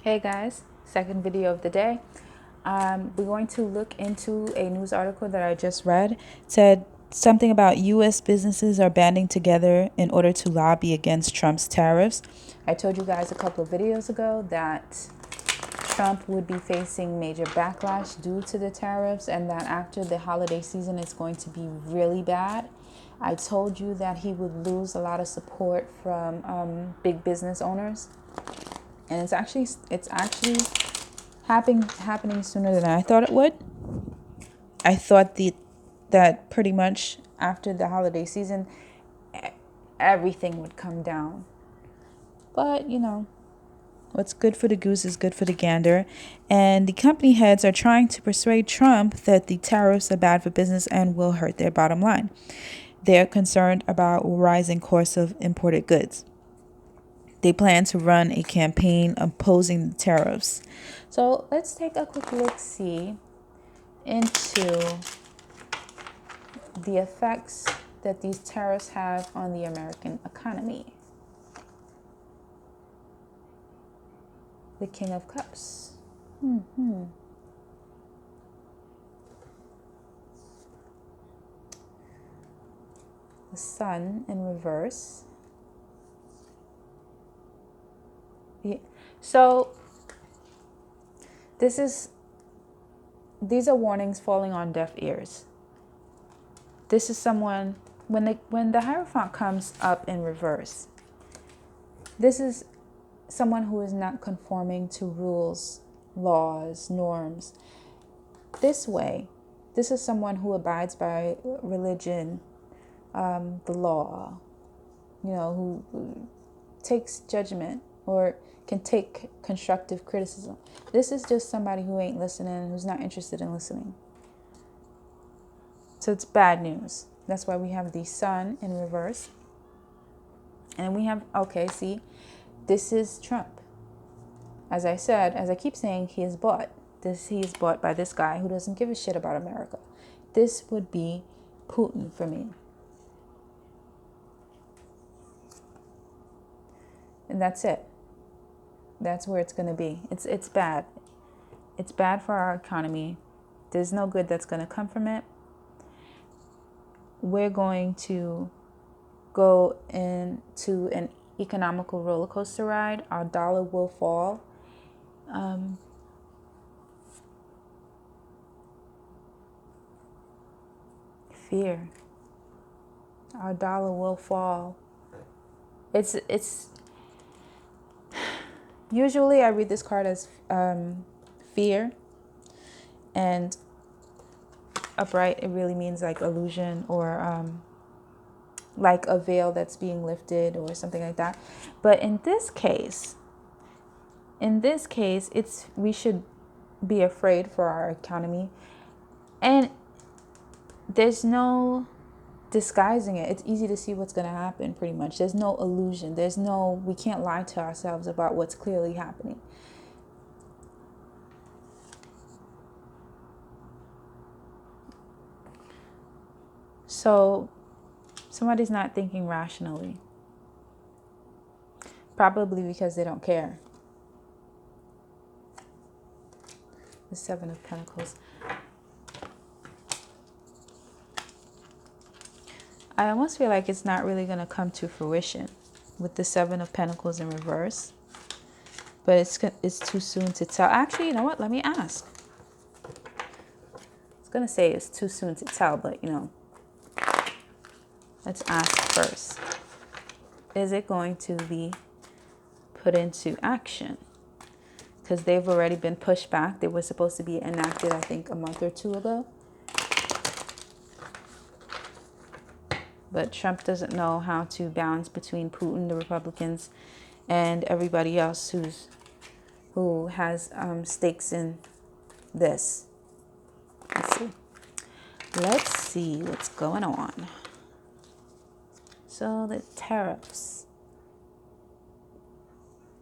Hey guys, second video of the day. We're going to look into a news article that I just read. It said something about U.S. businesses are banding together in order to lobby against Trump's tariffs. I told you guys a couple of videos ago that Trump would be facing major backlash due to the tariffs and that after the holiday season it's going to be really bad. I told you that he would lose a lot of support from big business owners. And it's actually happening sooner than I thought it would. I thought that pretty much after the holiday season, everything would come down. But what's good for the goose is good for the gander. And the company heads are trying to persuade Trump that the tariffs are bad for business and will hurt their bottom line. They're concerned about rising costs of imported goods. They plan to run a campaign opposing the tariffs. So let's take a quick look-see into the effects that these tariffs have on the American economy. The King of Cups. The Sun in reverse. So these are warnings falling on deaf ears. This is someone, when the Hierophant comes up in reverse, this is someone who is not conforming to rules, laws, norms. This is someone who abides by religion, the law, who takes judgment or can take constructive criticism. This is just somebody who ain't listening, who's not interested in listening. So it's bad news. That's why we have the Sun in reverse. And we have, this is Trump. As I keep saying, he is bought by this guy who doesn't give a shit about America. This would be Putin for me. And that's it. That's where it's going to be. It's bad. It's bad for our economy. There's no good that's going to come from it. We're going to go into an economical roller coaster ride. Our dollar will fall. Fear. Our dollar will fall. It's usually I read this card as fear, and upright, it really means like illusion or like a veil that's being lifted or something like that. But in this case, we should be afraid for our economy, and there's no disguising it. It's easy to see what's going to happen pretty much. There's no illusion. We can't lie to ourselves about what's clearly happening. So somebody's not thinking rationally. Probably because they don't care. The Seven of Pentacles. I almost feel like it's not really going to come to fruition with the Seven of Pentacles in reverse. But it's too soon to tell. Actually, you know what? Let me ask. I was going to say it's too soon to tell, but let's ask first. Is it going to be put into action? Because they've already been pushed back. They were supposed to be enacted, I think, a month or two ago. But Trump doesn't know how to balance between Putin, the Republicans, and everybody else who has stakes in this. Let's see what's going on. So the tariffs.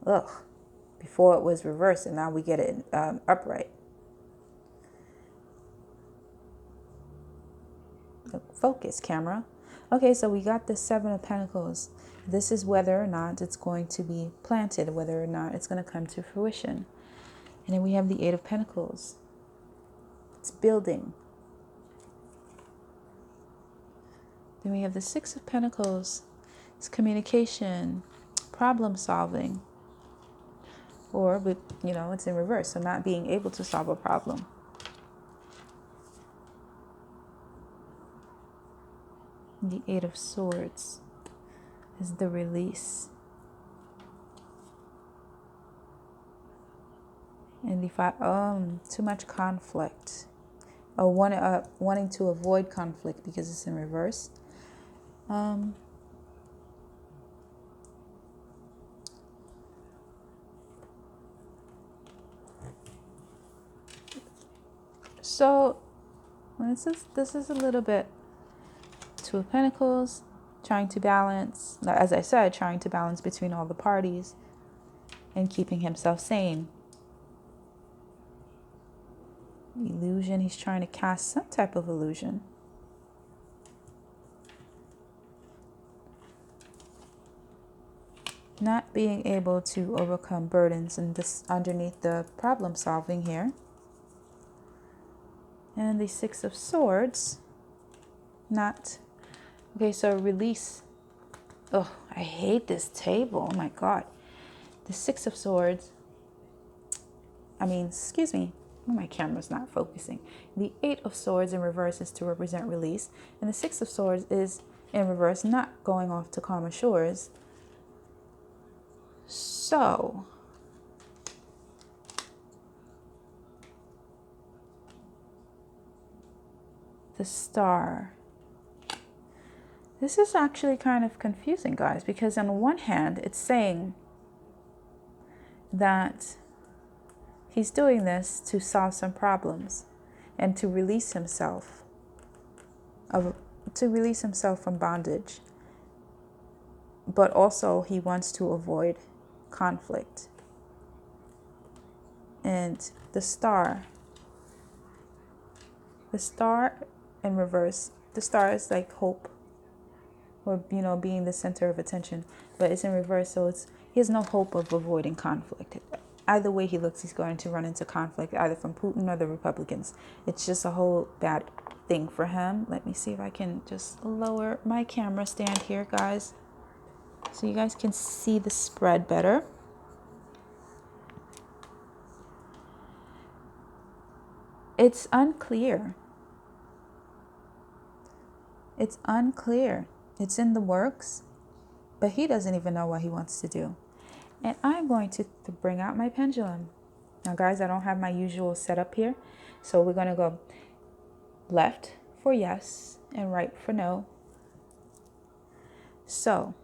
Ugh. Before it was reversed, and now we get it upright. Focus, camera. Okay, so we got the Seven of Pentacles. This is whether or not it's going to be planted, whether or not it's going to come to fruition. And then we have the Eight of Pentacles. It's building. Then we have the Six of Pentacles. It's communication, problem solving. Or, it's in reverse, so not being able to solve a problem. The Eight of Swords is the release. And the Five, too much conflict. Or wanting to avoid conflict because it's in reverse. So this is a little bit Two of Pentacles, trying to balance, as I said, trying to balance between all the parties and keeping himself sane. Illusion, he's trying to cast some type of illusion. Not being able to overcome burdens, and this underneath the problem solving here. And the Six of Swords, not, okay, so release. Oh, I hate this table, oh my God. The Six of Swords, excuse me, my camera's not focusing. The Eight of Swords in reverse is to represent release, and the Six of Swords is in reverse, not going off to calmer shores. So, the Star. This is actually kind of confusing, guys, because on one hand, it's saying that he's doing this to solve some problems and to release himself from bondage. But also he wants to avoid conflict. And the Star in reverse, the Star is like hope, or being the center of attention, but it's in reverse, so he has no hope of avoiding conflict. Either way he looks, he's going to run into conflict, either from Putin or the Republicans. It's just a whole bad thing for him. Let me see if I can just lower my camera stand here, guys, so you guys can see the spread better. It's unclear. It's unclear. It's in the works, but he doesn't even know what he wants to do. And I'm going to bring out my pendulum. Now, guys, I don't have my usual setup here, so we're going to go left for yes and right for no. So,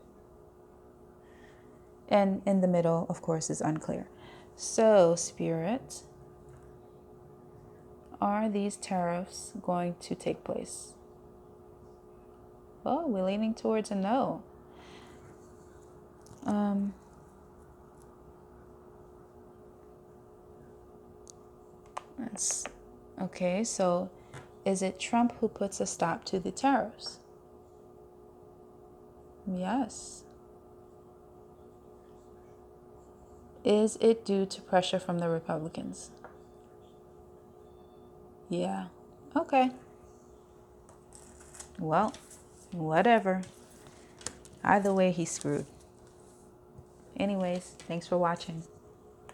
and in the middle, of course, is unclear. So, Spirit, are these tariffs going to take place? Oh, we're leaning towards a no. Okay, so is it Trump who puts a stop to the tariffs? Yes. Is it due to pressure from the Republicans? Yeah. Okay. Well, whatever. Either way, he's screwed. Anyways, thanks for watching.